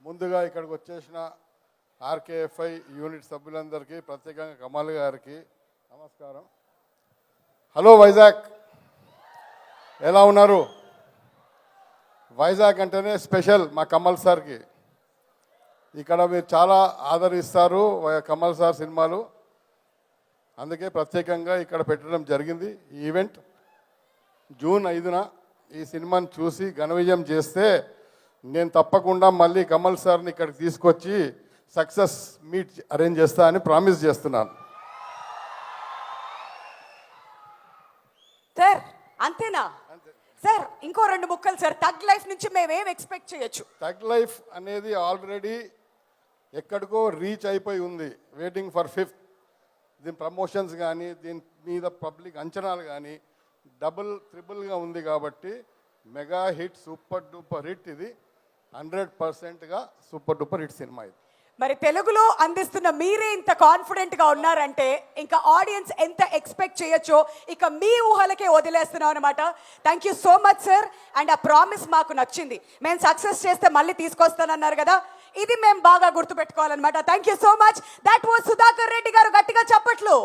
ముందుగా ఇక్కడికి వచ్చేసిన ఆర్కేఎఫ్ఐ యూనిట్ సభ్యులందరికీ, ప్రత్యేకంగా కమల్ గారికి నమస్కారం. హలో వైజాగ్, ఎలా ఉన్నారు? వైజాగ్ అంటేనే స్పెషల్ మా కమల్ సార్కి. ఇక్కడ మీరు చాలా ఆదరిస్తారు కమల్ సార్ సినిమాలు, అందుకే ప్రత్యేకంగా ఇక్కడ పెట్టడం జరిగింది. ఈ ఈవెంట్ జూన్ 5న ఈ సినిమాని చూసి ఘన విజయం చేస్తే నేను తప్పకుండా మళ్ళీ కమల్ సార్ని ఇక్కడికి తీసుకొచ్చి సక్సెస్ మీట్ అరేంజ్ చేస్తా అని ప్రామిస్ చేస్తున్నాను. సార్ అంతేనా సార్? ఇంకో 2 ముక్కలు సార్. తగ్ లైఫ్ నుంచి మేమేం ఎక్స్పెక్ట్ చేయొచ్చు? తగ్ లైఫ్ అనేది ఆల్రెడీ ఎక్కడికో రీచ్ అయిపోయి ఉంది, వెయిటింగ్ ఫర్ 5th. దీని ప్రమోషన్స్ కానీ దీని మీద పబ్లిక్ అంచనాలు కానీ డబుల్ ట్రిపుల్గా ఉంది కాబట్టి mega hit, super duper hit. ఇది 100%గా సూపర్ డూపర్ హిట్ సినిమా ఇది. మరి తెలుగులో అందిస్తున్న మీరే ఇంత కాన్ఫిడెంట్గా ఉన్నారంటే ఇంకా ఆడియన్స్ ఎంత ఎక్స్పెక్ట్ చేయొచ్చో ఇక మీ ఊహలకే వదిలేస్తున్నాం అనమాట. Thank you so much sir. And ఆ ప్రామిస్ మాకు నచ్చింది. మేము సక్సెస్ చేస్తే మళ్ళీ తీసుకొస్తానన్నారు కదా, ఇది మేము బాగా గుర్తుపెట్టుకోవాలన్నమాట. Thank you so much. That was Sudhakar Reddy garu. గట్టిగా చప్పట్లు.